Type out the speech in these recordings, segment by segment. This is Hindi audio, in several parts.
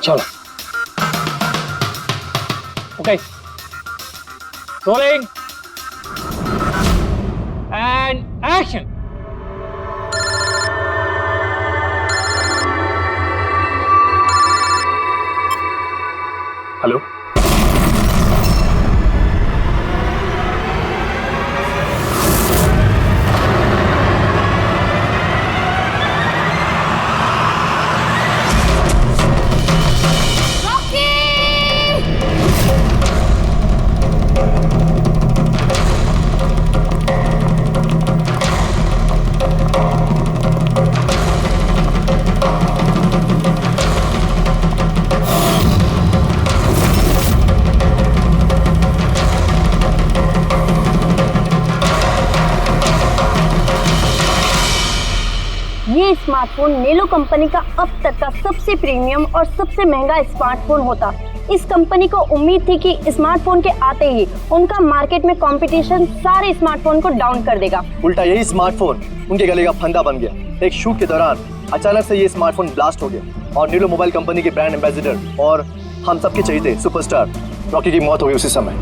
चलो। Okay, rolling and action. Hello, ये स्मार्टफोन नेलो कंपनी का अब तक का सबसे प्रीमियम और सबसे महंगा स्मार्टफोन होता। इस कंपनी को उम्मीद थी कि स्मार्टफोन के आते ही उनका मार्केट में कंपटीशन सारे स्मार्टफोन को डाउन कर देगा। उल्टा यही स्मार्टफोन उनके गले का फंदा बन गया। एक शूट के दौरान अचानक से ये स्मार्टफोन ब्लास्ट हो गया और नेलो मोबाइल कंपनी के ब्रांड एम्बेसडर और हम सबके चहेते सुपरस्टार रॉकी की मौत हो गई उसी समय।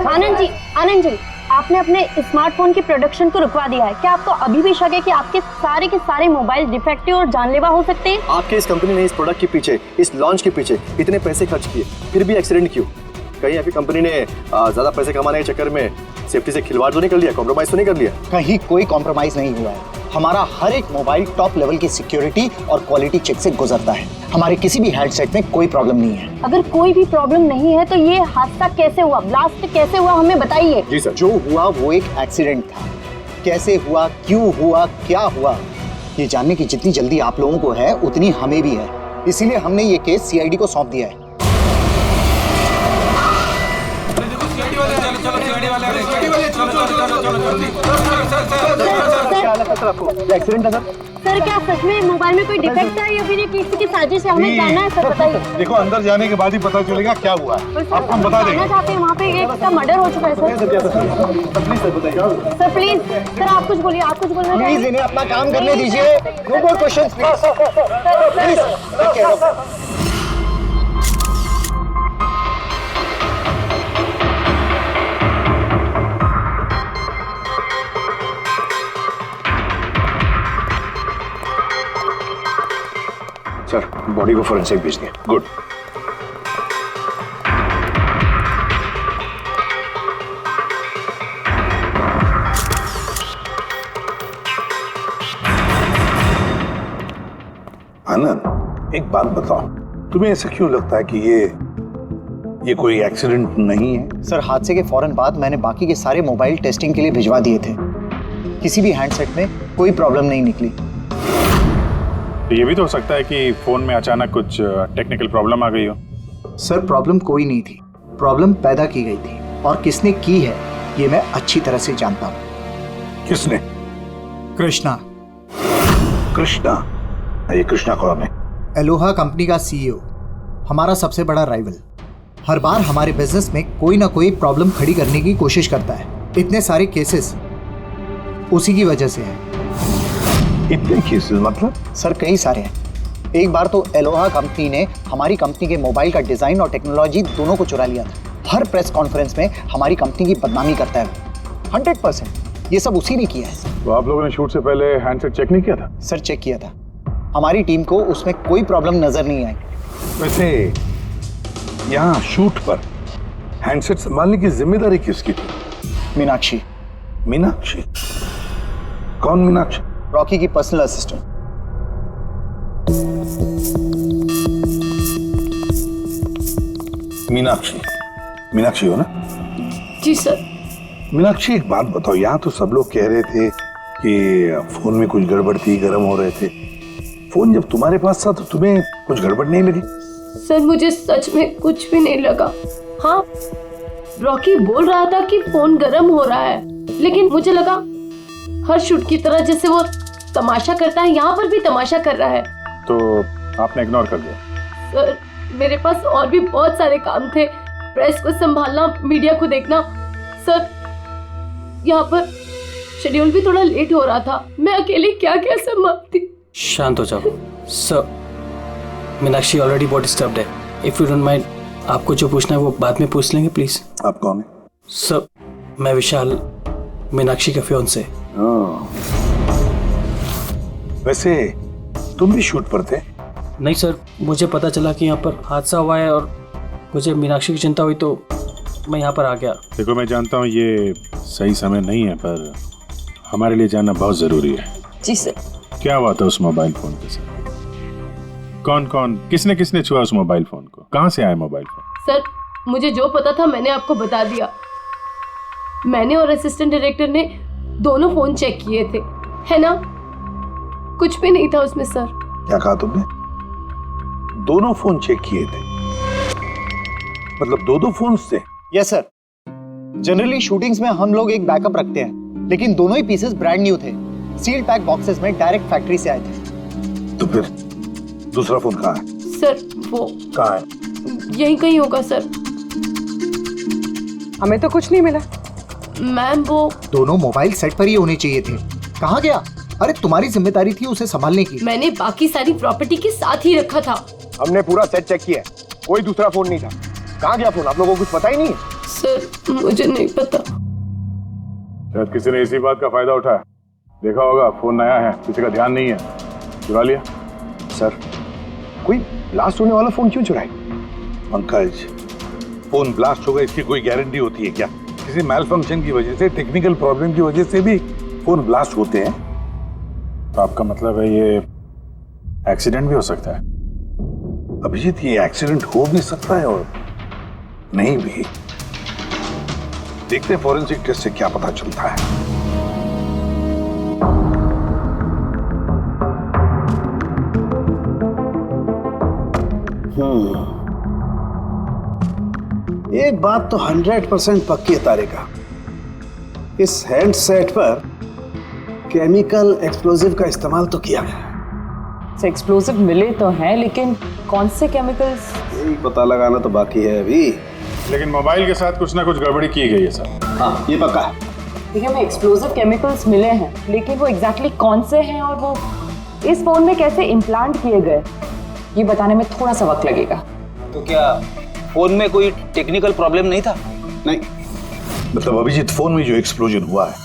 आनंद जी, आपने अपने स्मार्टफोन की प्रोडक्शन को रुकवा दिया है। क्या आपको अभी भी शक है कि आपके सारे के सारे मोबाइल डिफेक्टिव और जानलेवा हो सकते हैं? आपके इस कंपनी ने इस प्रोडक्ट के पीछे, इस लॉन्च के पीछे इतने पैसे खर्च किए, फिर भी एक्सीडेंट क्यों? कहीं आपकी कंपनी ने ज्यादा पैसे कमाने के चक्कर में सेफ्टी से खिलवाड़ तो नहीं कर लिया, कॉम्प्रोमाइज तो नहीं कर लिया? कहीं कोई कॉम्प्रोमाइज नहीं हुआ है। हमारा हर एक मोबाइल टॉप लेवल की सिक्योरिटी और क्वालिटी चेक से गुजरता है। हमारे किसी भी हैंडसेट में कोई प्रॉब्लम नहीं है। अगर कोई भी प्रॉब्लम नहीं है तो ये हादसा कैसे हुआ, ब्लास्ट कैसे हुआ, हमें बताइए। जी सर। जो हुआ वो एक एक्सीडेंट था। कैसे हुआ, क्यों हुआ, क्या हुआ, ये जानने की जितनी जल्दी आप लोगों को है उतनी हमें भी है। इसीलिए हमने ये केस सीआईडी को सौंप दिया है। एक्सीडेंट है सर, क्या सच में मोबाइल में कोई डिफेक्ट है या फिर ये किसी की साजिश है? हमें जानना है सर, बताइए। देखो अंदर जाने के बाद ही पता चलेगा क्या हुआ है। आपको हम बता देंगे। चाहते हैं वहाँ पे एक का मर्डर हो चुका है सर। प्लीज सर, आप कुछ बोलिए, आप कुछ बोलिए। प्लीज इन्हें अपना काम करने दीजिए। No more questions please. Sir, body को फोरेंसिक भेज दिया। गुड। आनंद, एक बात बताओ, तुम्हें ऐसा क्यों लगता है कि ये कोई एक्सीडेंट नहीं है? सर, हादसे के फौरन बाद मैंने बाकी के सारे मोबाइल टेस्टिंग के लिए भिजवा दिए थे। किसी भी हैंडसेट में कोई प्रॉब्लम नहीं निकली। ये भी तो हो सकता है कि फोन में अचानक कुछ टेक्निकल प्रॉब्लम आ गई हो। सर, प्रॉब्लम कोई नहीं थी। प्रॉब्लम पैदा की गई थी और किसने की है ये मैं अच्छी तरह से जानता हूँ। किसने? कृष्णा। कृष्णा? ये कृष्णा कौन है? एलोहा कंपनी का सीईओ, हमारा सबसे बड़ा राइवल। हर बार हमारे बिजनेस में कोई ना कोई प्रॉब्लम खड़ी करने की कोशिश करता है। इतने सारे केसेस उसी की वजह से है। इतने केसेस मतलब? सर, कई सारे हैं। एक बार तो एलोहा कंपनी ने हमारी कंपनी के मोबाइल का डिजाइन और टेक्नोलॉजी दोनों को चुरा लिया था। हर प्रेस कॉन्फ्रेंस में हमारी कंपनी की बदनामी करता है। 100% ये सब उसी ने किया है। तो आप लोगों ने शूट से पहले हैंडसेट चेक नहीं किया था? सर, चेक किया था। हमारी टीम को उसमें कोई प्रॉब्लम नजर नहीं आई। वैसे यहाँ शूट पर हैंडसेट संभालने की जिम्मेदारी किसकी थी? मीनाक्षी। मीनाक्षी? कौन मीनाक्षी? रॉकी की पर्सनल असिस्टेंट। मीनाक्षी हो ना? जी सर। मीनाक्षी, एक बात बताओ, यहाँ तो सब लोग कह रहे थे कि फोन में कुछ गड़बड़ थी, गर्म हो रहे थे। फोन जब तुम्हारे पास था तो तुम्हें कुछ गड़बड़ नहीं लगी? सर, मुझे सच में कुछ भी नहीं लगा। हाँ, रॉकी बोल रहा था कि फोन गर्म हो रहा है, लेकिन मुझे लगा हर शूट की तरह जैसे वो तमाशा करता है, यहाँ पर भी तमाशा कर रहा है। तो आपने इग्नोर कर दिया? सर, मेरे पास और भी बहुत सारे काम थे। प्रेस को संभालना, मीडिया को देखना। सर, यहाँ पर शेड्यूल भी थोड़ा लेट हो रहा था। मैं अकेली क्या क्या संभालती। शांत हो जाओ सर। मीनाक्षी ऑलरेडी बहुत डिस्टर्ब्ड है. इफ यू डोंट माइंड, आपको जो पूछना है वो बाद में पूछ लेंगे प्लीज. आप कौन है? सर, मैं विशाल, मीनाक्षी का फियांसे. वैसे तुम भी शूट पर थे? नहीं सर, मुझे पता चला कि यहाँ पर हादसा हुआ है और मुझे मीनाक्षी की चिंता हुई तो मैं यहाँ पर आ गया. देखो, मैं जानता हूँ ये सही समय नहीं है, पर हमारे लिए जानना बहुत जरूरी है. जी सर. क्या हुआ था उस मोबाइल फोन के साथ? कौन कौन, किसने किसने छुआ उस मोबाइल फोन को? कहाँ से आया मोबाइल फोन? सर, मुझे जो पता था मैंने आपको बता दिया. मैंने और असिस्टेंट डायरेक्टर ने दोनों फोन चेक किए थे, है ना? कुछ भी नहीं था उसमें सर. क्या कहा तुमने? दोनों फोन चेक किए थे? मतलब दो फोन थे? Yes sir. जनरली शूटिंग्स में हम लोग एक बैकअप रखते हैं, लेकिन दोनों ही पीसेस ब्रांड न्यू थे. सील्ड पैक बॉक्सेस में डायरेक्ट फैक्ट्री से आए थे. तो फिर दूसरा फोन कहाँ है? सर, वो कहाँ है? यहीं कहीं होगा सर. हमें तो कुछ नहीं मिला. मैम, वो दोनों मोबाइल सेट पर ही होने चाहिए थे. कहाँ गया? अरे तुम्हारी जिम्मेदारी थी उसे संभालने की. मैंने बाकी सारी प्रॉपर्टी के साथ ही रखा था. हमने पूरा सेट चेक किया है, कोई दूसरा फोन नहीं था. कहाँ गया फोन? आप लोगों को कुछ पता ही नहीं है? सर, मुझे नहीं पता. शायद किसी ने इसी बात का फायदा उठाया. देखा होगा फोन नया है, किसी का ध्यान नहीं है, चुरा लिया. सर, कोई ब्लास्ट होने वाला फोन क्यों चुराए? पंकज, फोन ब्लास्ट होगा इसकी कोई गारंटी होती है क्या? किसी मैल फंक्शन की वजह से, टेक्निकल प्रॉब्लम की वजह से भी फोन ब्लास्ट होते हैं. तो आपका मतलब है ये एक्सीडेंट भी हो सकता है? अभिजीत, ये एक्सीडेंट हो भी सकता है और नहीं भी. देखते हैं फॉरेंसिक टेस्ट से क्या पता चलता है. एक बात तो 100% पक्की है तारिका, इस हैंडसेट पर केमिकल एक्सप्लोजिव का इस्तेमाल तो किया गया. एक्सप्लोजिव मिले तो हैं, लेकिन कौन से केमिकल्स? यही पता लगाना तो बाकी है अभी. लेकिन मोबाइल के साथ कुछ ना कुछ गड़बड़ी की गई है सर. हाँ, ये पक्का है. देखिए, हमें एक्सप्लोजिव केमिकल्स मिले हैं, लेकिन वो एग्जैक्टली कौन से हैं और वो इस फोन में कैसे इम्प्लांट किए गए, ये बताने में थोड़ा सा वक्त लगेगा. तो क्या फोन में कोई टेक्निकल प्रॉब्लम नहीं था? नहीं, मतलब अभिजीत, फोन में जो एक्सप्लोजन हुआ है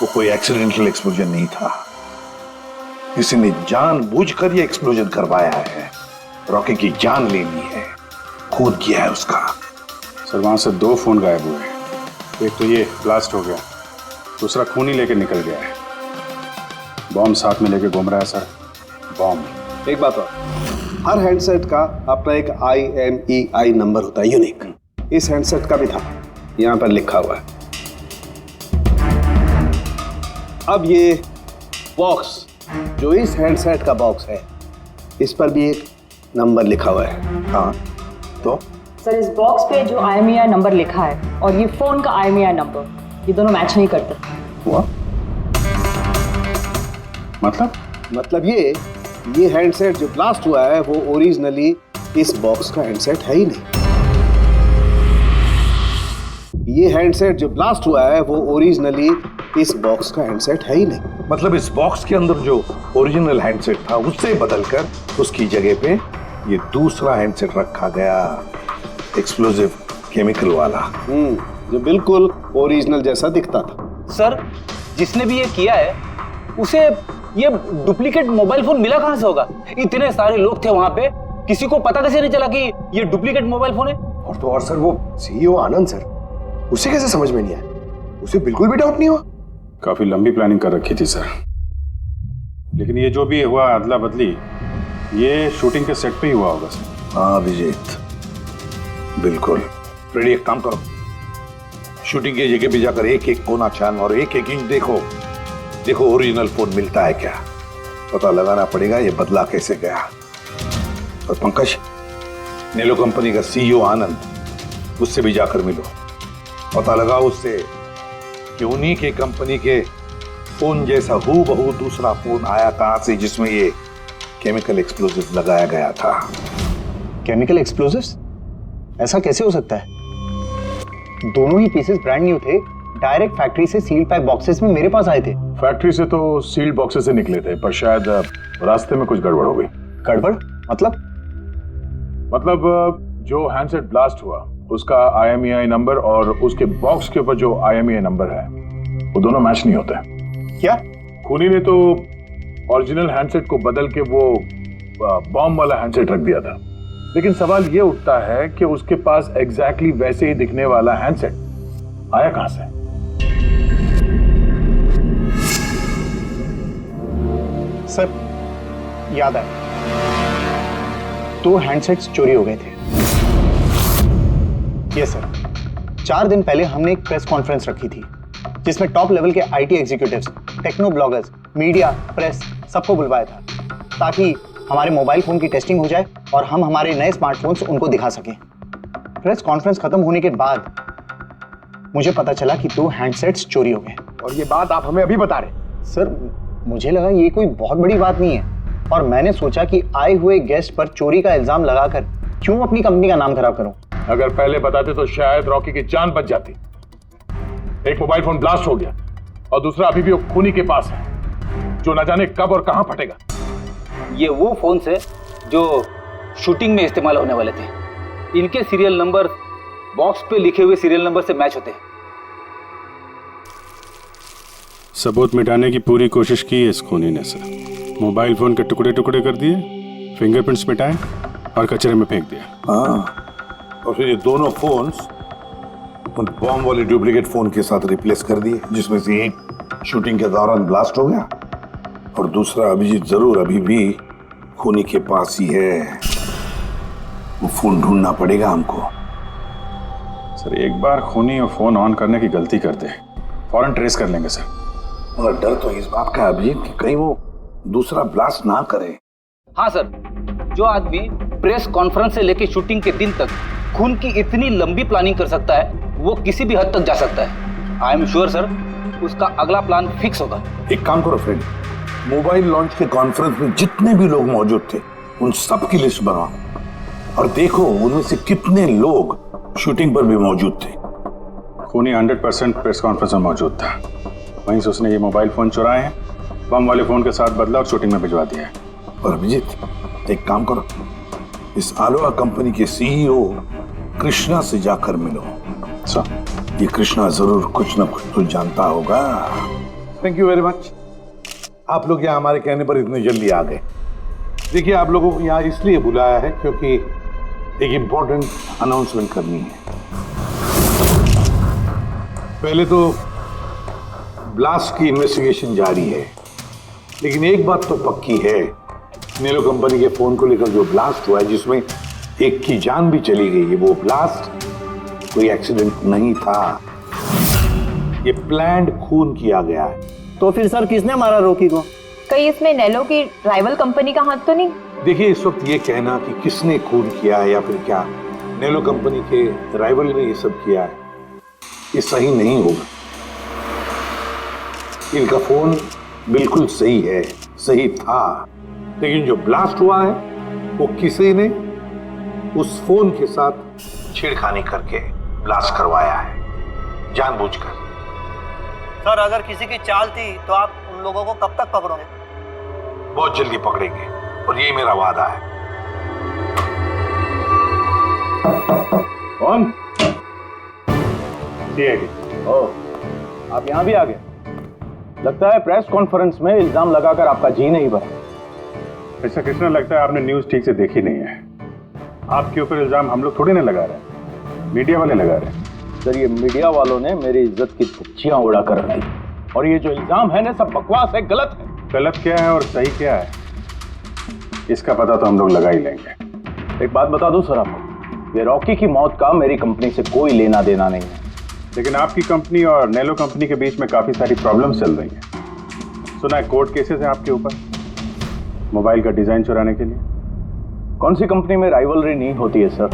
वो कोई एक्सीडेंटल एक्सप्लोजन नहीं था. किसी ने जानबूझकर ये एक्सप्लोजन करवाया है. रॉकी की जान लेनी है, खून किया है उसका. सर, वहां से 2 फोन गायब हुए हैं. एक तो ये ब्लास्ट हो गया, दूसरा खून ही लेके निकल गया है. बॉम्ब साथ में लेके घूम रहा है सर, बॉम्ब. एक बात और, हर हैंडसेट का अपना एक IMEI नंबर होता है, यूनिक. इस हैंडसेट का भी था, यहाँ पर लिखा हुआ है. अब ये बॉक्स जो इस हैंडसेट का बॉक्स है, इस पर भी एक नंबर लिखा हुआ है. हाँ, तो सर, इस बॉक्स पे जो IMEI नंबर लिखा है और ये फोन का IMEI नंबर, ये दोनों मैच नहीं करते. हुआ मतलब ये हैंडसेट जो ब्लास्ट हुआ है वो ओरिजिनली इस बॉक्स का हैंडसेट है ही नहीं. ये हैंडसेट जो ब्लास्ट हुआ है वो ओरिजिनली इस बॉक्स का हैंडसेट है ही नहीं. मतलब इस बॉक्स के अंदर जो ओरिजिनल हैंडसेट था उससे बदलकर उसकी जगह पे ये दूसरा हैंडसेट रखा गया, एक्सप्लोजिव केमिकल वाला. जो बिल्कुल ओरिजिनल जैसा दिखता था. सर, जिसने भी ये किया है उसे ये डुप्लीकेट मोबाइल फोन मिला कहाँ से होगा? इतने सारे लोग थे वहां पे, किसी को पता कैसे नहीं चला कि ये डुप्लीकेट मोबाइल फोन है? और तो और सर, वो CEO आनंद सर, उसे कैसे समझ में नहीं आया? उसे बिल्कुल भी डाउट नहीं हुआ? काफी लंबी प्लानिंग कर रखी थी सर. लेकिन ये जो भी हुआ अदला बदली, ये शूटिंग के सेट पे ही हुआ होगा सर. हाँ अभिजीत, बिल्कुल. रेडी, एक काम करो, शूटिंग की जगह पे जाकर एक एक कोना छान और एक एक इंच देखो ओरिजिनल फोन मिलता है क्या. पता लगाना पड़ेगा ये बदला कैसे गया. और पंकज, नेलो कंपनी का CEO आनंद, उससे भी जाकर मिलो. पता लगाओ उससे कि उन्हीं के कंपनी के फोन जैसा हूबहू दूसरा फोन आया कहां से जिसमें ये केमिकल एक्सप्लोजिव लगाया गया था. Chemical explosives? ऐसा कैसे हो सकता है? दोनों ही पीसेस ब्रांड न्यू थे, डायरेक्ट फैक्ट्री से सील्ड पैक बॉक्सेस में मेरे पास आए थे. फैक्ट्री से तो सील्ड बॉक्सेस से निकले थे, पर शायद रास्ते में कुछ गड़बड़ हो गई. गड़बड़? मतलब जो हैंडसेट ब्लास्ट हुआ उसका IMEI नंबर और उसके बॉक्स के ऊपर जो IMEI नंबर है वो दोनों मैच नहीं होते। क्या? खूनी ने तो ओरिजिनल हैंडसेट को बदल के वो बॉम्ब वाला हैंडसेट रख दिया था, लेकिन सवाल ये उठता है कि उसके पास एग्जैक्टली वैसे ही दिखने वाला हैंडसेट आया कहां से? सर याद आया, 2 हैंडसेट्स चोरी हो गए थे। यस सर, 4 दिन पहले हमने एक प्रेस कॉन्फ्रेंस रखी थी जिसमें टॉप लेवल के IT executives, techno bloggers, media, press सबको बुलवाया था ताकि हमारे मोबाइल फोन की टेस्टिंग हो जाए और हम हमारे नए स्मार्टफोन्स उनको दिखा सकें। प्रेस कॉन्फ्रेंस खत्म होने के बाद मुझे पता चला कि 2 हैंडसेट्स चोरी हो गए। और ये बात आप हमें अभी बता रहे? सर मुझे लगा ये कोई बहुत बड़ी बात नहीं है और मैंने सोचा कि आए हुए गेस्ट पर चोरी का इल्जाम लगाकर क्यों अपनी कंपनी का नाम खराब करूं। अगर पहले बताते तो शायद रॉकी की जान बच जाती। एक मोबाइल फोन ब्लास्ट हो गया और दूसरा अभी भी वो खूनी के पास है जो न जाने कब और कहां फटेगा। ये वो फोन है जो शूटिंग में इस्तेमाल होने वाले थे। इनके सीरियल नंबर बॉक्स पे लिखे हुए सीरियल नंबर से मैच होते हैं। सबूत मिटाने की पूरी कोशिश की है इस खूनी ने सर। मोबाइल फोन के टुकड़े टुकड़े कर दिए, फिंगरप्रिंट्स मिटाए और कचरे में फेंक दिया। हाँ, और फिर ये दोनों फोन्स उन बॉम्ब वाले डुप्लीकेट फोन के साथ रिप्लेस कर दिए, जिसमें से एक शूटिंग के दौरान ब्लास्ट हो गया और दूसरा अभिजीत जरूर अभी भी खूनी के पास ही है। वो फोन ढूंढना पड़ेगा हमको। सर एक बार खूनी और फोन ऑन करने की गलती करते फौरन ट्रेस कर लेंगे सर। मगर डर तो इस बात का अभिजीत कि कहीं वो दूसरा ब्लास्ट ना करे। हाँ सर, जो आदमी प्रेस कॉन्फ्रेंस से लेके शूटिंग के दिन तक खून की इतनी लंबी प्लानिंग कर सकता है वो किसी भी हद तक जा सकता है। आई एम श्योर सर उसका अगला प्लान फिक्स होगा। एक काम करो फ्रेंड, मोबाइल लॉन्च के कॉन्फ्रेंस में जितने भी लोग मौजूद थे उन सब की लिस्ट बनाओ और देखो उनमें से कितने लोग शूटिंग पर भी मौजूद थे। खूनी 100% प्रेस कॉन्फ्रेंस में मौजूद था, वहीं से उसने ये मोबाइल फोन चुराए हैं, बम वाले फोन के साथ बदला और शूटिंग में भिजवा दिया है। और अभिजीत एक काम करो, इस आलोआ कंपनी के CEO कृष्णा से जाकर मिलो। सर ये कृष्णा जरूर कुछ ना कुछ तो जानता होगा। थैंक यू वेरी मच, आप लोग यहाँ हमारे कहने पर इतने जल्दी आ गए। देखिए आप लोगों को यहाँ इसलिए बुलाया है क्योंकि एक इम्पोर्टेंट अनाउंसमेंट करनी है। पहले तो ब्लास्ट की इन्वेस्टिगेशन जारी है, लेकिन एक बात तो पक्की है, नेलो कंपनी के फोन को लेकर जो ब्लास्ट हुआ है जिसमें एक की जान भी चली गई है, वो ब्लास्ट कोई एक्सीडेंट नहीं था, ये प्लान्ड खून किया गया है। तो फिर सर किसने मारा रॉकी को? कहीं इसमें नेलो की राइवल कंपनी का हाथ तो नहीं? देखिए इस वक्त ये कहना कि किसने खून किया है या फिर क्या नेलो कंपनी के राइवल ने ये सब किया है, ये सही नहीं होगा। इनका फोन बिल्कुल सही है, सही था, लेकिन जो ब्लास्ट हुआ है वो किसी ने उस फोन के साथ छेड़खानी करके ब्लास्ट करवाया है, जानबूझकर। सर अगर किसी की चाल थी तो आप उन लोगों को कब तक पकड़ोगे? बहुत जल्दी पकड़ेंगे और यही मेरा वादा है। कौन? CID। ओह, आप यहाँ भी आ गए। लगता है प्रेस कॉन्फ्रेंस में इल्जाम लगाकर आपका जी नहीं भरा। ऐसा कृष्णा लगता है आपने न्यूज ठीक से देखी नहीं है। आपके ऊपर इल्जाम हम लोग थोड़ी ना लगा रहे हैं, मीडिया वाले लगा रहे हैं। सर ये मीडिया वालों ने मेरी इज्जत की धज्जियां उड़ा कर रख दी और ये जो इल्जाम है ना सब बकवास है, गलत है। गलत क्या है और सही क्या है इसका पता तो हम लोग लगा ही लेंगे। एक बात बता दूं सर आपको, ये रॉकी की मौत का मेरी कंपनी से कोई लेना देना नहीं है। लेकिन आपकी कंपनी और नेलो कंपनी के बीच में काफी सारी प्रॉब्लम्स चल रही हैं। सुना है कोर्ट केसेस है आपके ऊपर मोबाइल का डिजाइन चुराने के लिए। कौन सी कंपनी में राइवलरी नहीं होती है सर।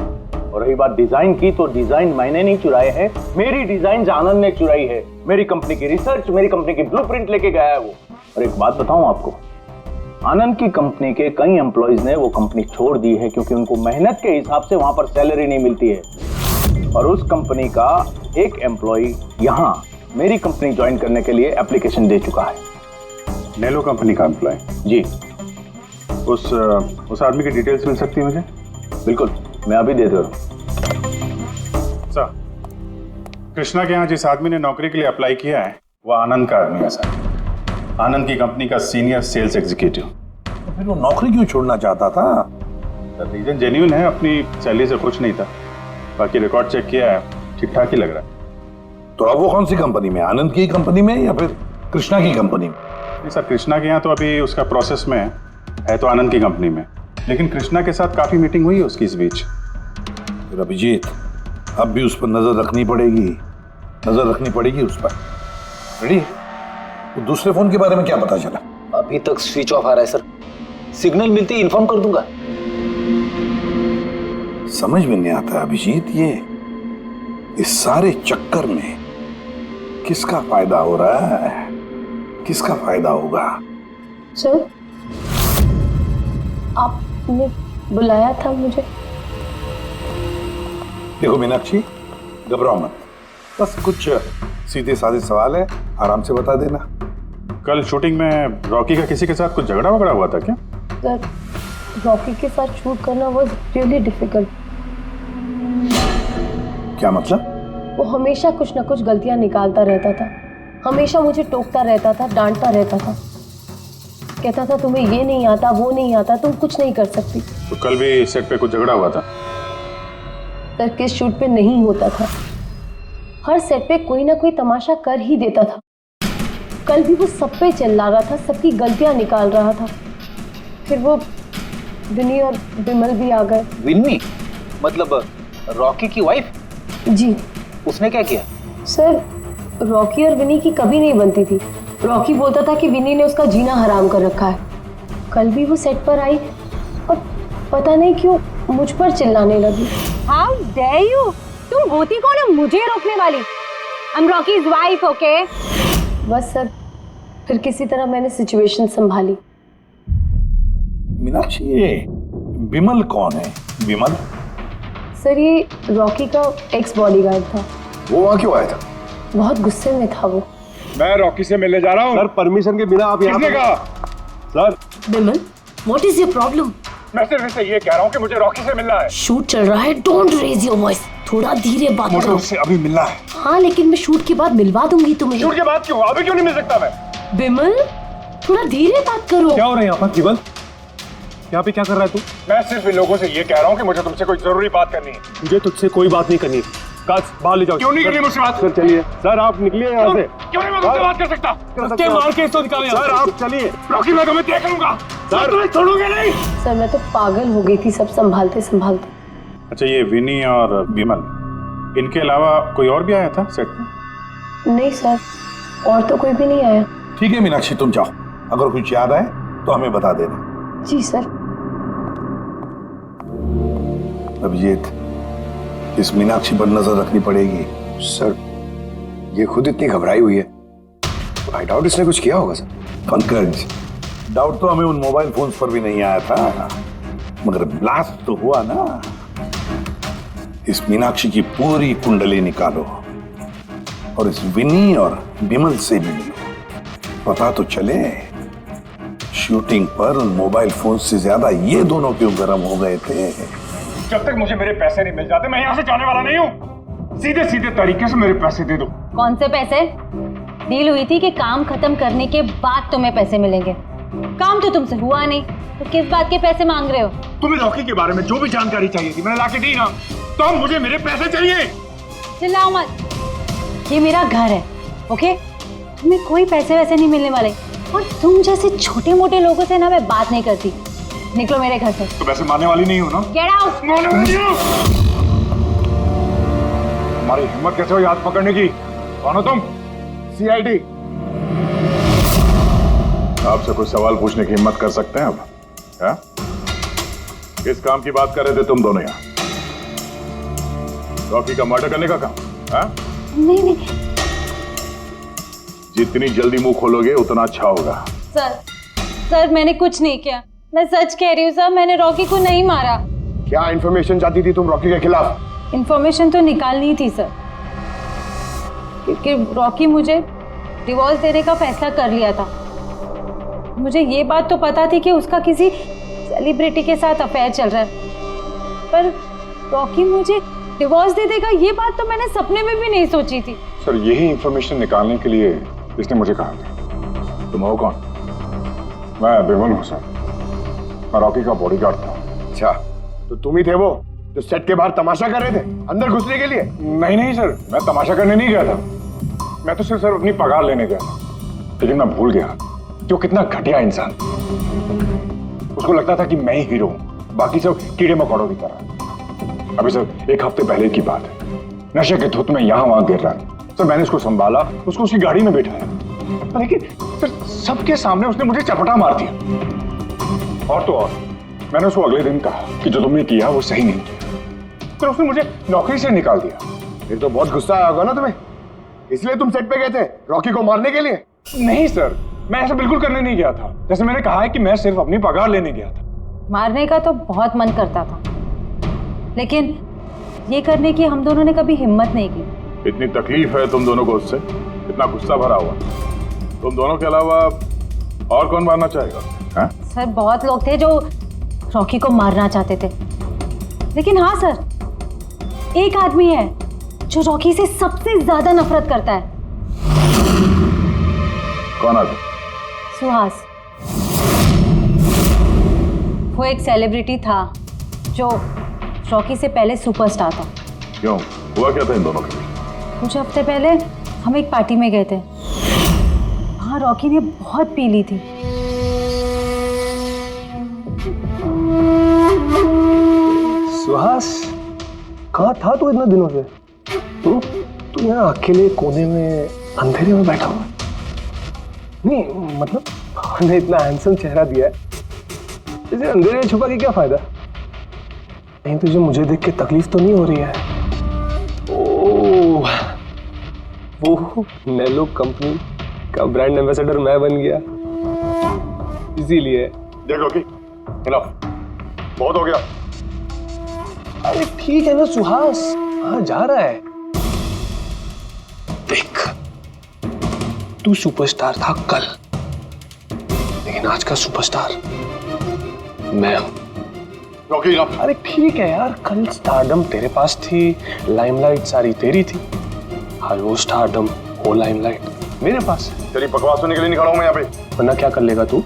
और रही बात डिजाइन की, तो डिजाइन मैंने नहीं चुराए हैं, मेरी डिजाइन आनंद ने चुराई है। मेरी कंपनी की रिसर्च, मेरी कंपनी की ब्लूप्रिंट लेके गया है वो। और एक बात बताऊं आपको, आनंद की कंपनी के कई एम्प्लॉइज ने वो कंपनी छोड़ दी है क्योंकि उनको मेहनत के हिसाब से वहां पर सैलरी नहीं मिलती है। और उस कंपनी का एक एम्प्लॉय यहाँ मेरी कंपनी ज्वाइन करने के लिए एप्लीकेशन दे चुका है। नेलो कंपनी का एम्प्लॉय? जी। उस आदमी की डिटेल्स मिल सकती है मुझे? बिल्कुल, मैं अभी दे दे रहा हूँ। सर, कृष्णा के यहाँ जिस आदमी ने नौकरी के लिए अप्लाई किया है वो आनंद का आदमी है सर। आनंद की कंपनी का सीनियर सेल्स एग्जीक्यूटिव। तो फिर वो नौकरी क्यों छोड़ना चाहता था? सर रीजन जेन्युइन है, अपनी सैलरी से खुश नहीं था। बाकी रिकॉर्ड चेक किया है, ठीक ठाक ही लग रहा है। तो अब वो कौन सी कंपनी में? आनंद की कंपनी में या फिर कृष्णा की कंपनी में? नहीं सर, कृष्णा के यहाँ तो अभी उसका प्रोसेस में है तो आनंद की कंपनी में, लेकिन कृष्णा के साथ काफी मीटिंग हुई है उसकी इस बीच। फिर अभिजीत, अब भी उस पर नजर रखनी पड़ेगी उस पर। रेडी? तो दूसरे फोन के बारे में क्या पता चला? अभी तक स्विच ऑफ आ रहा है सर। सिग्नल मिलते ही इन्फॉर्म कर दूंगा। समझ में नहीं आता अभिजीत, ये इस सारे चक्कर में किसका फायदा हो रहा है, किसका फायदा होगा? सर, आपने बुलाया था मुझे? देखो मीनाक्षी, घबराओ मत, बस कुछ सीधे साधे सवाल है, आराम से बता देना। कल शूटिंग में रॉकी का किसी के साथ कुछ झगड़ा वगड़ा हुआ था क्या? सर, रॉकी के साथ शूट करना वाज रियली डिफिकल्ट। क्या मतलब? वो हमेशा कुछ ना कुछ गलतियां निकालता रहता था, हमेशा मुझे टोकता रहता था, डांटता रहता था, कहता था तुम्हें ये नहीं आता, वो नहीं आता, तुम कुछ नहीं कर सकती। तो कल भी सेट पे कुछ झगड़ा हुआ था? सर, किस शूट पे नहीं होता था, हर सेट पे कोई ना कोई तमाशा कर ही देता था। कल भी वो सब पे चिल्ला रहा था, सबकी गलतियां निकाल रहा था। फिर वो विनी और विमल भी आ गए। विन्नी? मतलब रॉकी की वाइफ? जी। उसने क्या किया? सर, रॉकी और विनी की कभी नहीं बनती थी। रॉकी बोलता था कि विनी ने उसका जीना हराम कर रखा है। कल भी वो सेट पर आई और पता नहीं क्यों मुझ पर चिल्लाने लगी। How dare you! तुम होती कौन हो मुझे रोकने वाली? I am Rocky's wife, okay? बस सर, फिर किसी तरह मैंने सिचुएशन संभाली। मीनाक्षी, ये विमल कौन है? विमल? सर, ये रॉकी का एक्स बॉडीगार्ड था। वो वहाँ क्यों आया था? बहुत गुस्से में था वो। मैं रॉकी से मिलने जा रहा हूँ। सर, परमिशन के बिना आप यहाँ किसने कहा? Sir, Vimal, what is your problem? मैं सिर्फ इससे ये कह रहा हूँ कि मुझे रॉकी से मिलना है। शूट चल रहा है, डोंट रेज योर वॉइस, थोड़ा धीरे बात मुझे करो। उससे अभी मिलना है। हाँ, लेकिन मैं शूट के बाद मिलवा दूंगी तुम्हें। शूट के बाद क्यों? अभी क्यों नहीं मिल सकता मैं? विमल, थोड़ा धीरे बात करो। क्या हो रहा है यहाँ पर? विमल, यहाँ पे क्या कर रहा है तू? मैं सिर्फ इन लोगों से ये कह रहा हूँ कि मुझे तुमसे कोई जरूरी बात करनी है। मुझे तुझसे कोई बात नहीं करनी। काश बाहर ले जाओ। क्यों नहीं करनी मुझसे बात? सर चलिए। सर, आप निकलिए यहाँ से। क्यों नहीं मैं तुमसे बात कर सकता? मार के इसको निकालें। सर, आप चलिए। रॉकी, मैं तुम्हें देख लूंगा। सर, तुम्हें छोड़ूंगा नहीं। सर, मैं तो पागल हो गई थी सब संभालते संभालते। अच्छा, ये विनी और विमल, इनके अलावा कोई और भी आया था सेट पे? नहीं सर, और तो कोई भी नहीं आया। ठीक है मीनाक्षी, तुम जाओ, अगर कुछ याद आए तो हमें बता देना। जी सर। अभिजीत, इस मीनाक्षी पर नजर रखनी पड़ेगी। सर, ये खुद इतनी घबराई हुई है, आई डाउट इसने कुछ किया होगा। सर पंकज, डाउट तो हमें उन मोबाइल फोन्स पर भी नहीं आया था, मगर ब्लास्ट तो हुआ ना। इस मीनाक्षी की पूरी कुंडली निकालो और इस विनी और विमल से भी मिलो, पता तो चले शूटिंग पर उन मोबाइल फोन से ज्यादा ये दोनों क्यों गर्म हो गए थे। जब तक मुझे मेरे पैसे नहीं मिल जाते मैं यहाँ से जाने वाला नहीं हूँ। सीधे सीधे तरीके से मेरे पैसे दे दो। कौन से पैसे? डील हुई थी कि काम खत्म करने के बाद तुम्हें पैसे मिलेंगे। काम तो तुमसे हुआ नहीं, तो किस बात के पैसे मांग रहे हो? तुम्हें रॉकी के बारे में जो भी जानकारी चाहिए थी मैंने लाके दी ना, तो अब मुझे मेरे पैसे चाहिए। चिल्लाओ मत, ये मेरा घर है, ओके? तुम्हें कोई पैसे वैसे नहीं मिलने वाले, और तुम जैसे छोटे मोटे लोगों से ना मैं बात नहीं करती। निकलो मेरे घर से। तो वैसे मारने वाली नहीं हो ना? Get out. मारने वाली हो? तुम्हारी हिम्मत कैसे हुई हाथ पकड़ने की? कौन हो तुम? सीआईडी? आपसे कुछ सवाल पूछने की हिम्मत कर सकते हैं अब? क्या? किस काम की बात कर रहे थे तुम दोनों यहाँ? रॉकी का मर्डर करने का काम? है? नहीं। जितनी जल्दी मुंह खोलोगे उतना अच्छा होगा। सर, मैंने कुछ नहीं किया, मैं सच कह रही हूँ सर, मैंने रॉकी को नहीं मारा। क्या इन्फॉर्मेशन चाहती थी तुम रॉकी के खिलाफ? इन्फॉर्मेशन तो निकालनी थी सर, क्योंकि रॉकी मुझे डिवोर्स देने का फैसला कर लिया था। मुझे ये बात तो पता थी कि उसका किसी सेलिब्रिटी के साथ अफेयर चल रहा है, पर रॉकी मुझे डिवोर्स दे देगा ये बात तो मैंने सपने में भी नहीं सोची थी। सर यही इंफॉर्मेशन निकालने के लिए इसने मुझे कहा था। तुम हो कौन? मैं बिमल हूँ सर, मैं रॉकी का बॉडीगार्ड था। अच्छा, तो तुम ही थे वो जो सेट के बाहर तमाशा कर रहे थे अंदर घुसने के लिए? नहीं सर, मैं तमाशा करने नहीं गया था। मैं तो सिर्फ सर अपनी पगार लेने गया था। लेकिन मैं भूल गया कि वो कितना घटिया इंसान। उसको लगता था कि मैं ही हीरो हूँ, बाकी सब कीड़े मकोड़ों की तरह। अभी सर 1 हफ्ते पहले की बात है, नशे के धुत में यहाँ वहां गिर रहा था। सर मैंने उसको संभाला, उसको उसकी गाड़ी में बैठाया, लेकिन सर सबके सामने उसने मुझे चपटा मार दिया। और तो और मैंने उसको अगले दिन कहा कि जो तुमने किया वो सही नहीं किया, तो उसने मुझे नौकरी से निकाल दिया। फिर तो बहुत गुस्सा आया होगा ना तुम्हें, इसलिए तुम सेट पे गए थे रॉकी को मारने के लिए? नहीं सर, मैं ऐसा बिल्कुल करने नहीं गया था। जैसे मैंने कहा है कि मैं सिर्फ अपनी पगार लेने गया था। मारने का तो बहुत मन करता था, लेकिन ये करने की हम दोनों ने कभी हिम्मत नहीं की। इतनी तकलीफ है तुम दोनों को उससे, इतना गुस्सा भरा हुआ। तुम दोनों के अलावा और कौन मारना चाहेगा? हाँ? सर बहुत लोग थे जो रॉकी को मारना चाहते थे, लेकिन हाँ सर, एक आदमी है जो रॉकी से सबसे ज्यादा नफरत करता है। कौन आदमी? सुहास। वो एक सेलिब्रिटी था जो रॉकी से पहले सुपरस्टार था। क्यों, हुआ क्या था इन दोनों के बीच? कुछ हफ्ते पहले हम एक पार्टी में गए थे, वहाँ रॉकी ने बहुत पी ली थी। सुहास, कहाँ था तू इतना दिनों से? तू यहाँ अकेले कोने में अंधेरे में बैठा हुआ? नहीं मतलब हमने इतना हैंडसम चेहरा दिया है, इसे अंधेरे में छुपा के क्या फायदा? नहीं तुझे मुझे देख के तकलीफ तो नहीं हो रही है? ओह, वो नेलो कंपनी का ब्रांड एम्बेसडर मैं बन गया, इसीलिए। देखो कि हेलो, बहुत हो गया। अरे ठीक है ना सुहास, कहाँ जा रहा है? देख, तू सुपरस्टार था कल, लेकिन आज का सुपरस्टार मैं हूं। रॉकी, अरे ठीक है यार, कल स्टारडम तेरे पास थी, लाइमलाइट सारी तेरी थी। आज वो स्टारडम, वो लाइमलाइट मेरे पास है। तेरी बकवास सुनने के लिए नहीं खड़ा हूं मैं यहाँ पे। वरना क्या कर लेगा तू?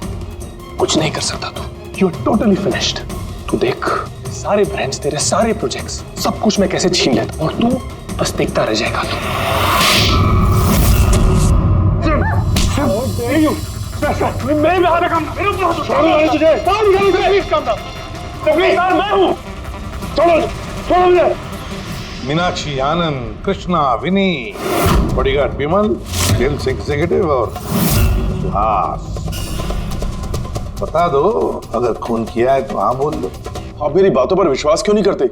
कुछ नहीं कर सकता तू। You are totally finished. तू देख, सारे ब्रांड्स, तेरे सारे प्रोजेक्ट्स, सब कुछ मैं कैसे छीन लेता हूं और तू बस देखता रह जाएगा। तू मेरे में हाथ रखा, मेरे ऊपर हाथ उठा तुझे। प्लीज काम डाउन, प्लीज मैं हूं। छोड़ो छोड़ो मुझे। मीनाक्षी, आनंद, कृष्णा, विनी, बॉडीगार्ड विमल, सेल्स एग्जीक्यूटिव और सुहास। बता दो, अगर खून किया है तो हाँ बोल दो। आप मेरी बातों पर विश्वास क्यों नहीं करते?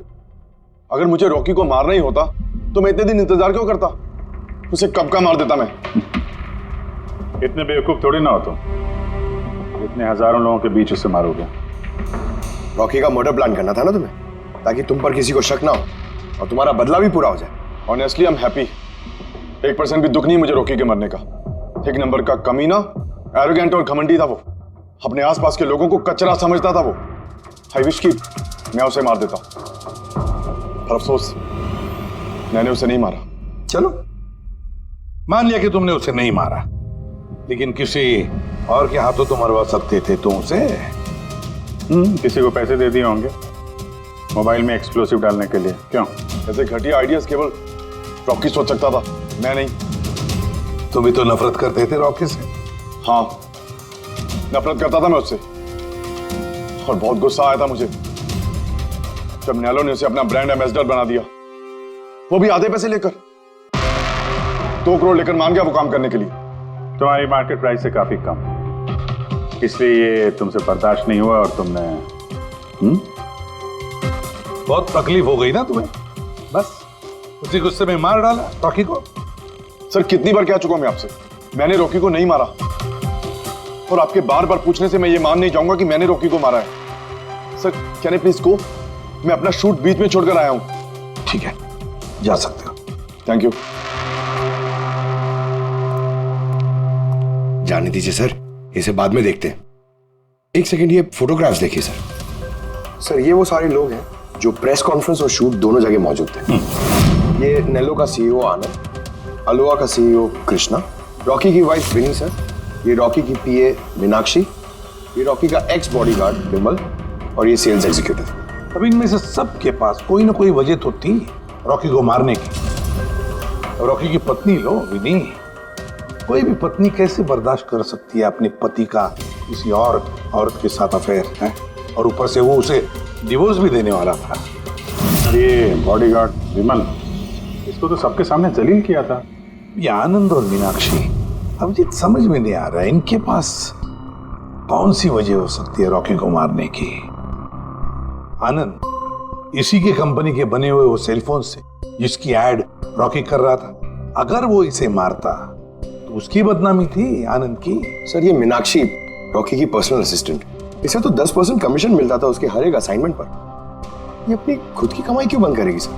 अगर मुझे रॉकी को मारना ही होता तो मैं इतने दिन इंतजार क्यों करता? उसे कब का मार देता मैं। इतने बेवकूफ थोड़ी ना हो तुम, इतने हजारों लोगों के बीच उसे मारोगे। रॉकी का मर्डर प्लान करना था ना तुम्हें, ताकि तुम पर किसी को शक ना हो और तुम्हारा बदला भी पूरा हो जाए। Honestly I am happy. 1% भी दुख नहीं मुझे रॉकी के मरने का। 1 नंबर का कमीना, एरोगेंट और घमंडी था वो। अपने आसपास के लोगों को कचरा समझता था वो। आई विश कि मैं उसे मार देता, पर अफसोस मैंने उसे नहीं मारा। चलो, मान लिया कि तुमने उसे नहीं मारा, लेकिन किसी और के हाथों तो मरवा सकते थे तुम उसे। किसी को पैसे दे दिए होंगे मोबाइल में एक्सप्लोसिव डालने के लिए। क्यों? ऐसे घटिया आइडियाज केवल रॉकी सोच सकता था, मैं नहीं। तुम भी तो नफरत करते थे रॉकी से। हाँ, नफरत करता था मैं उससे, और बहुत गुस्सा आया था मुझे जब नेलो ने उसे अपना ब्रांड एम्बेसडर बना दिया, वो भी आधे पैसे लेकर। 2 करोड़ लेकर मान गया वो काम करने के लिए। तुम्हारी मार्केट प्राइस से काफी कम, इसलिए ये तुमसे बर्दाश्त नहीं हुआ और तुमने बहुत तकलीफ हो गई ना तुम्हें, बस उसी गुस्से में मार डाला रॉकी को। सर कितनी बार कह चुका हूं मैं आपसे, मैंने रॉकी को नहीं मारा, और आपके बार बार पूछने से मैं ये मान नहीं जाऊंगा कि मैंने रॉकी को मारा है। Sir can I please go? मैं अपना शूट बीच में छोड़कर आया हूं। ठीक है, जा सकते हो। Thank you. जाने दीजिए सर, इसे बाद में देखते हैं। 1 सेकंड, ये फोटोग्राफ्स देखिए सर। सर ये वो सारे लोग हैं जो प्रेस कॉन्फ्रेंस और शूट दोनों जगह मौजूद थे। ये नेलो का सीईओ आनंद, अलोहा का सीईओ कृष्णा, रॉकी की वाइफ विनी सर, ये रॉकी की पीए मीनाक्षी, ये रॉकी का एक्स बॉडीगार्ड विमल और ये सेल्स एग्जीक्यूटिव। अब इनमें से सबके पास कोई ना कोई वजह तो थी रॉकी को मारने की। रॉकी की पत्नी लो विनी, कोई भी पत्नी कैसे बर्दाश्त कर सकती है अपने पति का किसी और औरत के साथ अफेयर है, और ऊपर से वो उसे डिवोर्स भी देने वाला था। ये बॉडीगार्ड विमल, इसको तो सबके सामने जलील किया था। ये आनंद और मीनाक्षी, अब ये समझ में नहीं आ रहा है इनके पास कौन सी वजह हो सकती है रॉकी को मारने की। आनंद इसी की कंपनी के बने हुए वो सेलफोन से जिसकी एड रॉकी कर रहा था, अगर वो इसे मारता तो उसकी बदनामी थी आनंद की। सर ये मीनाक्षी रॉकी की पर्सनल असिस्टेंट, इसे तो 10% कमीशन मिलता था उसके हर एक असाइनमेंट पर। ये अपनी खुद की कमाई क्यों बंद करेगी सर?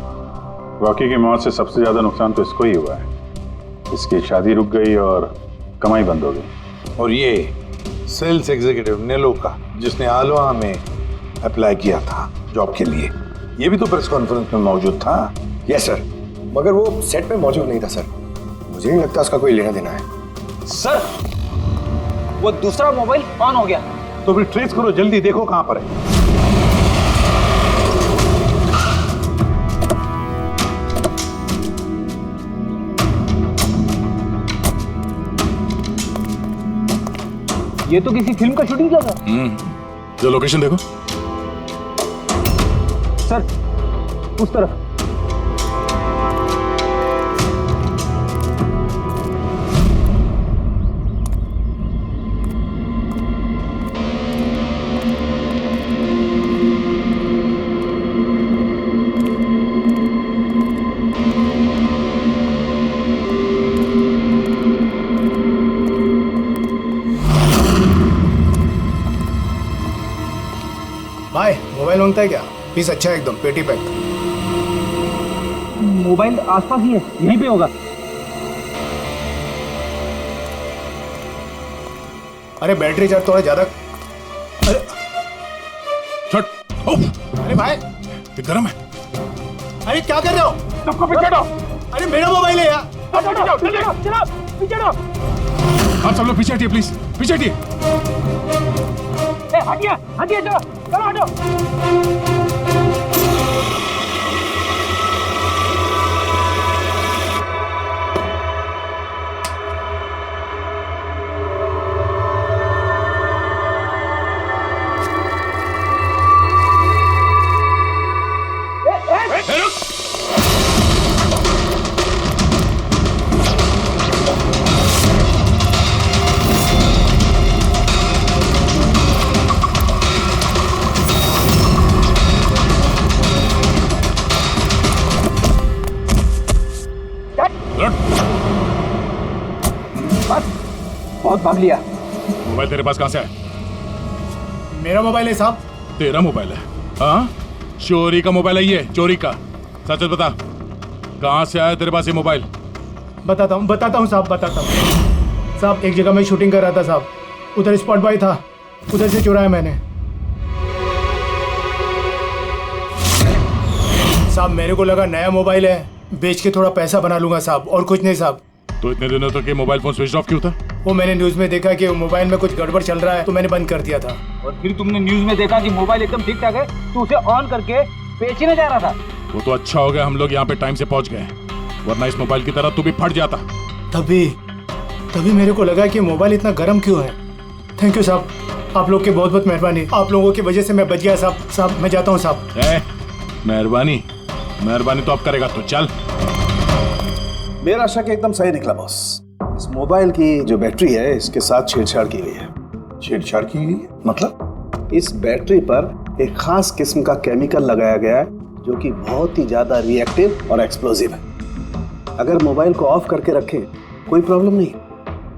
रॉकी की मौत से सबसे ज्यादा नुकसान तो इसको ही हुआ है। इसकी शादी रुक गई और कमाई बंद हो गई। और ये सेल्स एग्जीक्यूटिव नेलो का जिसने आलोहा में अप्लाई किया था जॉब के लिए, ये भी तो प्रेस कॉन्फ्रेंस में मौजूद था। यस सर, मगर वो सेट पे मौजूद नहीं था सर। मुझे नहीं लगता उसका कोई लेना देना है। सर वो दूसरा मोबाइल ऑन हो गया। तो फिर ट्रेस करो, जल्दी देखो कहां पर है। ये तो किसी फिल्म का शूटिंग कर रहा है। जो लोकेशन देखो सर, उस तरफ। भाई मोबाइल मांगता है क्या? पीस अच्छा है एकदम, पेटी पैक। मोबाइल आसपास ही है, यहीं पे होगा। अरे बैटरी चार्ज थोड़ा ज्यादा। अरे अरे भाई ये गर्म है। अरे क्या कर रहे हो? सबको पीछे हटो। अरे मेरा मोबाइल है यार। चलो। आप सब लोग पीछे हटिए प्लीज, पीछे हटिए। हटिए चलो, हटो। बहुत भाग लिया। मोबाइल तेरे पास कहां से है? मेरा मोबाइल है साहब। तेरा मोबाइल है? हाँ, चोरी का मोबाइल है ये, चोरी का। सच बता, कहां से आया तेरे पास ये मोबाइल? बताता हूँ साहब, बताता हूँ साहब। एक जगह मैं शूटिंग कर रहा था साहब, उधर स्पॉट बॉय था, उधर से चुराया मैंने साहब। मेरे को लगा नया मोबाइल है, बेच के थोड़ा पैसा बना लूंगा साहब, और कुछ नहीं साहब। तो इतने दिनों तक ये मोबाइल फोन स्विच ऑफ क्यों था? वो मैंने न्यूज में देखा कि मोबाइल में कुछ गड़बड़ चल रहा है, तो मैंने बंद कर दिया था। और फिर तुमने न्यूज में देखा कि मोबाइल एकदम ठीक ठाक है, तो उसे ऑन करके बेचने जा रहा था। वो तो अच्छा हो गया हम लोग यहाँ पे टाइम से पहुंच गए, वरना इस मोबाइल की तरह तू भी फट जाता। तभी मेरे को लगा कि मोबाइल इतना गर्म क्यों है। थैंक यू साहब, आप लोग की बहुत बहुत मेहरबानी। आप लोगों की वजह से मैं बच गया साहब। साहब मैं जाता हूँ साहब। मेहरबानी तो अब करेगा तो चल। मेरा शक एकदम सही निकला बॉस। इस मोबाइल की जो बैटरी है इसके साथ छेड़छाड़ की गई है। छेड़छाड़ की गई है मतलब? इस बैटरी पर एक खास किस्म का केमिकल लगाया गया है जो कि बहुत ही ज्यादा रिएक्टिव और एक्सप्लोजिव है। अगर मोबाइल को ऑफ करके रखें कोई प्रॉब्लम नहीं,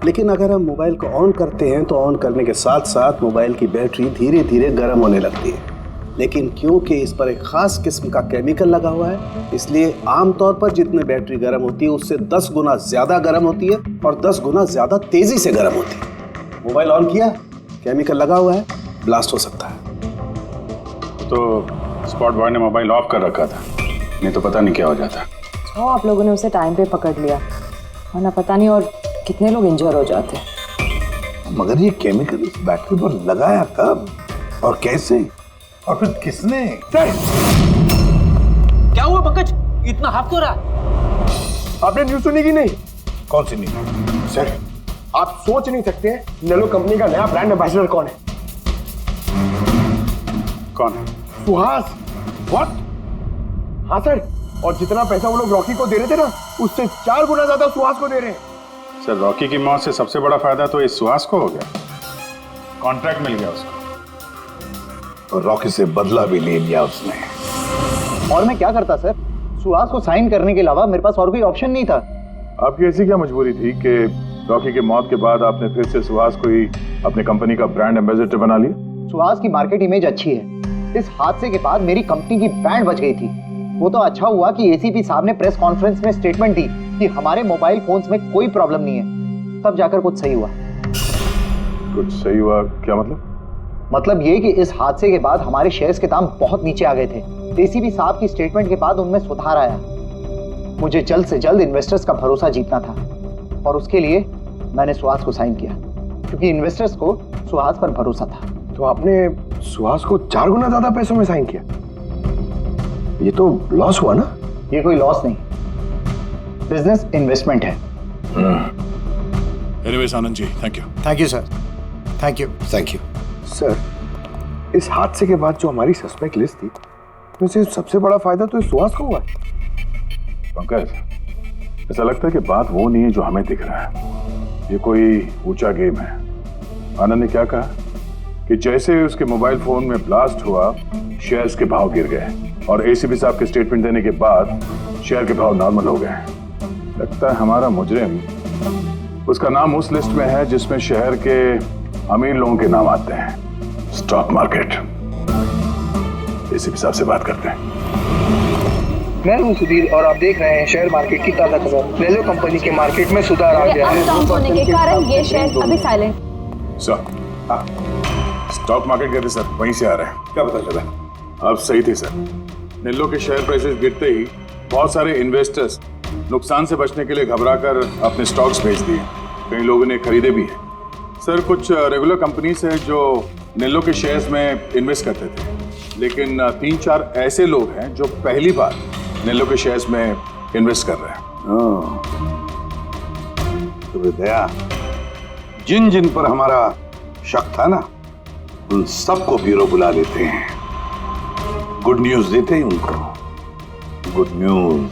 लेकिन अगर हम मोबाइल को ऑन करते हैं तो ऑन करने के साथ साथ मोबाइल की बैटरी धीरे धीरे गर्म होने लगती है। लेकिन क्योंकि इस पर एक खास किस्म का केमिकल लगा हुआ है, इसलिए आमतौर पर जितनी बैटरी गर्म होती है उससे 10 गुना ज्यादा गर्म होती है और 10 गुना ज्यादा तेजी से गर्म होती है। मोबाइल ऑन किया, केमिकल लगा हुआ है, ब्लास्ट हो सकता है। तो स्पॉट बॉय ने मोबाइल ऑफ कर रखा था, नहीं तो पता नहीं क्या हो जाता। तो आप लोगों ने उसे टाइम पे पकड़ लिया, वरना पता नहीं और कितने लोग इंजर हो जाते। मगर ये केमिकल इस बैटरी पर लगाया कब और कैसे और फिर किसने? क्या हुआ पंकज, इतना हाफ क्यों रहा? आपने न्यूज़ सुनी कि नहीं? कौन सी न्यूज़? सर, आप सोच नहीं सकते नेलो कंपनी का नया ब्रांड एम्बेसडर कौन है? कौन है? सुहास। व्हाट? हाँ सर, और जितना पैसा वो लोग रॉकी को दे रहे थे ना, उससे 4 गुना ज्यादा सुहास को दे रहे हैं। सर, रॉकी की मौत से सबसे बड़ा फायदा तो इस सुहास को हो गया, कॉन्ट्रैक्ट मिल गया उसको और रॉकी से बदला भी ले लिया उसने। और मैं क्या करता सर, सुहास को साइन करने के अलावा मेरे पास और कोई ऑप्शन नहीं था। आपकी ऐसी क्या मजबूरी थी कि रॉकी के मौत के बाद आपने फिर से सुहास को ही अपने कंपनी का ब्रांड एम्बेसडर बना लिया? सुहास की मार्केट इमेज अच्छी है, इस हादसे के बाद मेरी कंपनी की ब्रांड बच गई थी। वो तो अच्छा हुआ कि एसीपी साहब ने प्रेस कॉन्फ्रेंस में स्टेटमेंट दी कि हमारे मोबाइल फोन्स में कोई प्रॉब्लम नहीं है, तब जाकर कुछ सही हुआ। कुछ सही हुआ क्या मतलब? मतलब ये कि इस हादसे के बाद हमारे शेयर्स के दाम बहुत नीचे आ गए थे। एसीपी साहब की स्टेटमेंट के बाद उनमें सुधार आया। मुझे जल्द से जल्द इन्वेस्टर्स का भरोसा जीतना था और उसके लिए मैंने सुहास को साइन किया, क्योंकि इन्वेस्टर्स को सुहास पर भरोसा था। तो आपने सुहास को 4 गुना ज्यादा पैसों में साइन किया? ये तो लॉस हुआ ना? ये कोई लॉस नहीं, बिजनेस इन्वेस्टमेंट है। Anyways Anand ji, thank you. Thank you sir, thank you. Thank you sir, इस हादसे के बाद जो हमारी सस्पेक्ट लिस्ट थी, उसमें सबसे बड़ा फायदा तो इस सुहास को हुआ है। पंकज, ऐसा लगता है कि बात वो नहीं है जो हमें दिख रहा है, ये कोई ऊंचा गेम है। आनंद ने क्या कहा कि जैसे उसके मोबाइल फोन में ब्लास्ट हुआ, शेयर्स के भाव गिर गए और एसीपी साहब के स्टेटमेंट देने के बाद शेयर के भाव नॉर्मल हो गए। लगता है हमारा मुजरिम, उसका नाम उस लिस्ट में है जिसमें शहर के अमीर लोगों के नाम आते हैं, स्टॉक मार्केट। एसीपी साहब से बात करते हैं। मैं हूं सुधीर और आप देख रहे हैं शेयर मार्केट की ताजा खबर। नेलो कंपनी के मार्केट में सुधार आ गया है। डाउन होने के कारण ये शेयर अभी साइलेंट। सर, हाँ, स्टॉक मार्केट गए थे सर, वहीं से आ रहे हैं। क्या पता चला? आप सही थे सर, नेलो के शेयर प्राइसेस गिरते ही बहुत सारे इन्वेस्टर्स नुकसान से बचने के लिए घबराकर अपने स्टॉक्स बेच दिए, कई लोगों ने खरीदे भी हैं। सर, कुछ रेगुलर कंपनीज हैं जो नेलो के शेयर्स में इन्वेस्ट करते थे, लेकिन 3-4 ऐसे लोग हैं जो पहली बार नेलो के शेयर्स में इन्वेस्ट कर रहे हैं। तो दया, जिन जिन पर हमारा शक था ना, उन सबको ब्यूरो बुला लेते हैं, गुड न्यूज देते हैं उनको। Good news.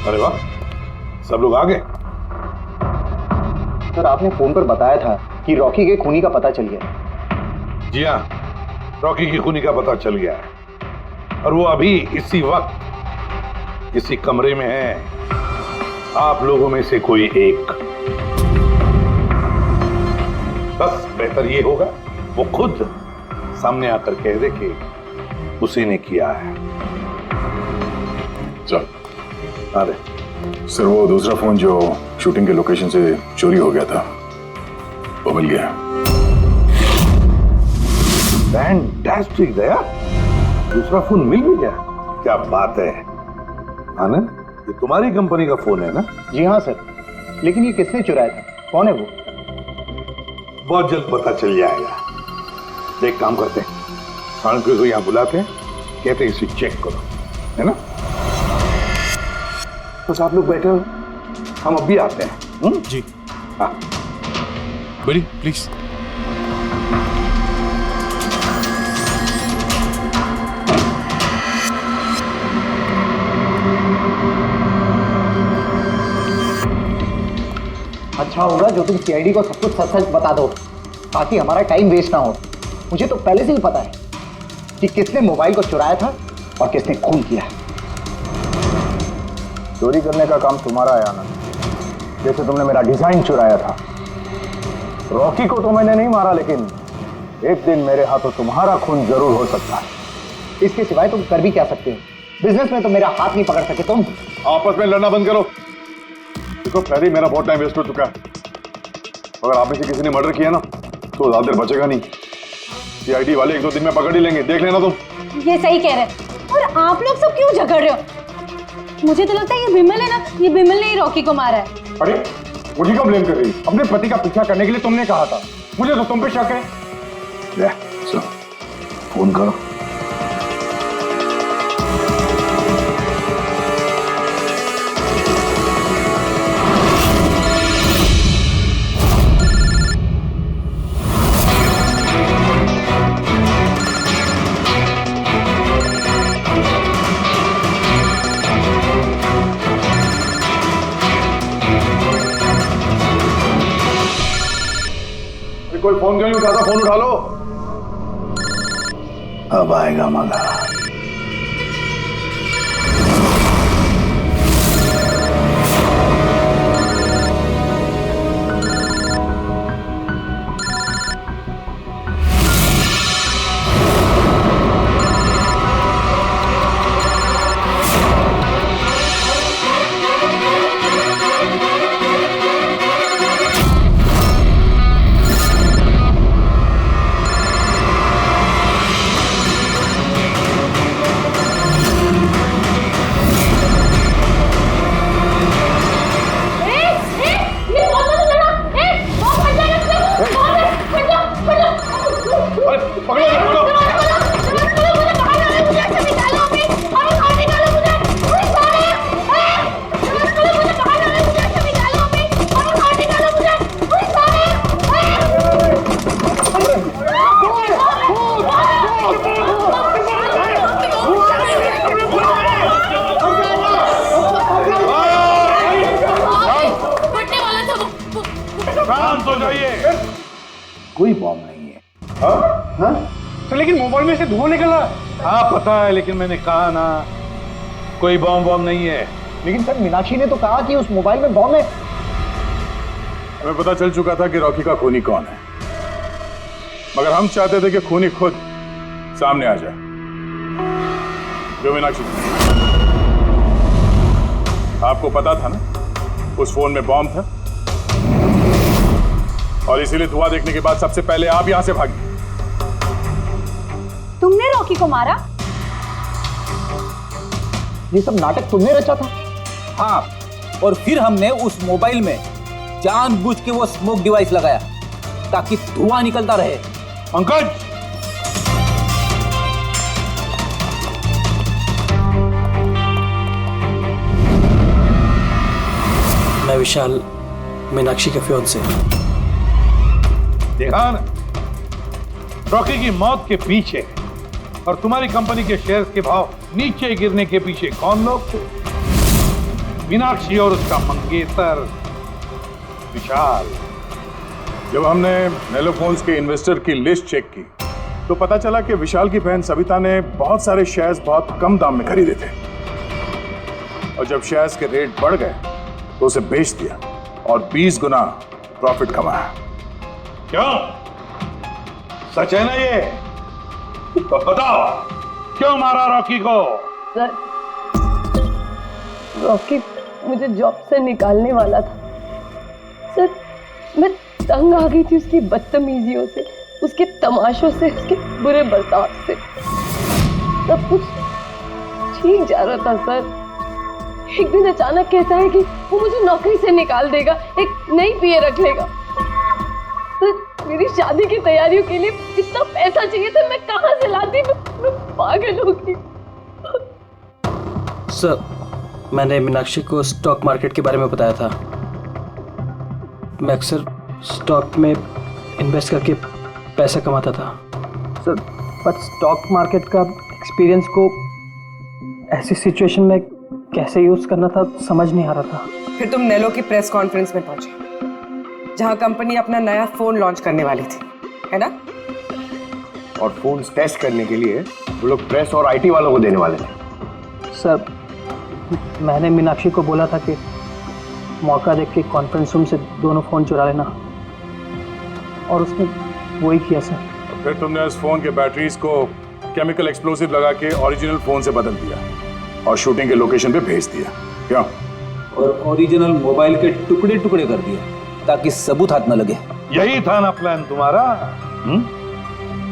अरे वाह, सब लोग आ गए। सर, आपने फोन पर बताया था कि रॉकी के खूनी का पता चल गया। जी हाँ, रॉकी की खूनी का पता चल गया है और वो अभी इसी वक्त इसी कमरे में है। आप लोगों में से कोई एक, बस बेहतर ये होगा वो खुद सामने आकर कह दे कि उसी ने किया है। चल। अरे सर, वो दूसरा फोन जो शूटिंग के लोकेशन से चोरी हो गया था, वो मिल गया। फैंटास्टिक दया, दूसरा फोन मिल भी गया। क्या बात है आनंद, ये तुम्हारी कंपनी का फोन है ना? जी हाँ सर, लेकिन ये किसने चुराया था, कौन है वो? बहुत जल्द पता चल जाएगा। एक काम करते हैं, साणुके को यहाँ बुलाते हैं, कहते हैं इसे चेक करो, है ना? बस आप लोग बैठे हो, हम अभी आते हैं। जी हाँ, बड़ी प्लीज। अच्छा होगा जो तुम सीआईडी को सब कुछ सच सच बता दो, ताकि हमारा टाइम वेस्ट ना हो। मुझे तो पहले से ही पता है कि किसने मोबाइल को चुराया था और किसने खून किया। चोरी करने का काम तुम्हारा है आनंद, जैसे तुमने मेरा डिजाइन चुराया था। रॉकी को तो मैंने नहीं मारा, लेकिन एक दिन मेरे हाथों तुम्हारा खून जरूर हो सकता है। इसके सिवाय तुम कर भी क्या सकते हो? बिजनेस में तो मेरा हाथ नहीं पकड़ सके तुम। आपस में लड़ना बंद करो। देखो पहले ही मेरा बहुत टाइम वेस्ट हो चुका है। अगर आप में से किसी ने मर्डर किया ना तो ज्यादा देर बचेगा नहीं। सीआईडी वाले 1-2 दिन में पकड़ ही लेंगे, देख लेना तुम। ये सही कह रहे हैं। और आप लोग सब क्यों झगड़ रहे हो? मुझे तो लगता है ये बिमल है ना, ये बिमल ने ही रॉकी को मारा है। अरे मुझे क्यों ब्लेम कर रही? अपने पति का पीछा करने के लिए तुमने कहा था। मुझे तो तुम पे शक है। ले, चलो, फोन करो। कोई फोन क्यों नहीं उठाता? फोन उठा लो। अब आएगा मजा। कोई बॉम्ब नहीं है। हाँ? तो लेकिन मोबाइल में से धुआं निकला। हाँ पता है, लेकिन मैंने कहा ना कोई बॉम्ब नहीं है। लेकिन सर मीनाक्षी ने तो कहा कि उस मोबाइल में बॉम्ब है। हमें पता चल चुका था कि रॉकी का खूनी कौन है, मगर हम चाहते थे कि खूनी खुद सामने आ जाए। जो मीनाक्षी, आपको पता था ना उस फोन में बॉम्ब था, और इसीलिए धुआं देखने के बाद सबसे पहले आप यहां से भागी। तुमने रॉकी को मारा? ये सब नाटक तुमने रचा था? हाँ, और फिर हमने उस मोबाइल में जानबूझ के वो स्मोक डिवाइस लगाया ताकि धुआं निकलता रहे। पंकज, मैं विशाल, मीनाक्षी के फियांसे। देखा ना, रॉकी की मौत के पीछे और तुम्हारी कंपनी के शेयर्स के भाव नीचे गिरने के पीछे कौन लोग थे? मीनाक्षी और उसका मंगेतर विशाल। जब हमने नेलोफोन्स के इन्वेस्टर की लिस्ट चेक की तो पता चला कि विशाल की बहन सविता ने बहुत सारे शेयर्स बहुत कम दाम में खरीदे थे, और जब शेयर्स के रेट बढ़ गए तो उसे बेच दिया और 20 गुना प्रॉफिट कमाया। क्यों? सच है ना ये? तो बताओ, क्यों मारा रॉकी को? सर, रॉकी मुझे जॉब से निकालने वाला था। सर, मैं तंग आ गई थी उसकी बदतमीजियों से, उसके तमाशों से, उसके बुरे बर्ताव से। सब कुछ ठीक जा रहा था सर। एक दिन अचानक कहता है कि वो मुझे नौकरी से निकाल देगा, एक नई पीए रख लेगा। सर, मेरी शादी की तैयारियों के लिए इतना पैसा चाहिए था, मैं कहाँ से लाती? मैं पागल हो गई। सर, मैंने मीनाक्षी को स्टॉक मार्केट के बारे में बताया था। मैं अक्सर स्टॉक में इन्वेस्ट करके पैसा कमाता था। सर, पर स्टॉक मार्केट का एक्सपीरियंस को ऐसी सिचुएशन में कैसे यूज करना था समझ नहीं आ रहा था। फिर तुम नेलो की प्रेस कॉन्फ्रेंस में पहुंचे जहां कंपनी अपना नया फोन लॉन्च करने वाली थी, है ना? और फोन टेस्ट करने के लिए वो लोग प्रेस और आईटी वालों को देने वाले थे। सर, मैंने मीनाक्षी को बोला था कि मौका देख के कॉन्फ्रेंस रूम से दोनों फ़ोन चुरा लेना, और उसने वही किया सर। फिर तुमने उस फोन के बैटरीज को केमिकल एक्सप्लोसिव लगा के ओरिजिनल फोन से बदल दिया और शूटिंग के लोकेशन पे भेज दिया, क्यों? और ओरिजिनल मोबाइल के टुकड़े टुकड़े कर दिए ताकि सबूत हाथ न लगे। यही था ना प्लान तुम्हारा?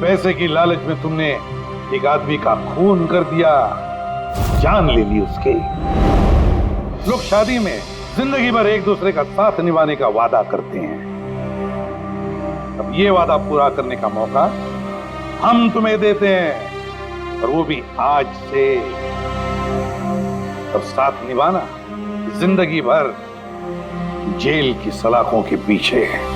पैसे की लालच में तुमने एक आदमी का खून कर दिया, जान ले ली उसके। लोग शादी में जिंदगी भर एक दूसरे का साथ निभाने का वादा करते हैं, अब ये वादा पूरा करने का मौका हम तुम्हें देते हैं, और वो भी आज से। और साथ निभाना जिंदगी भर जेल की सलाखों के पीछे है।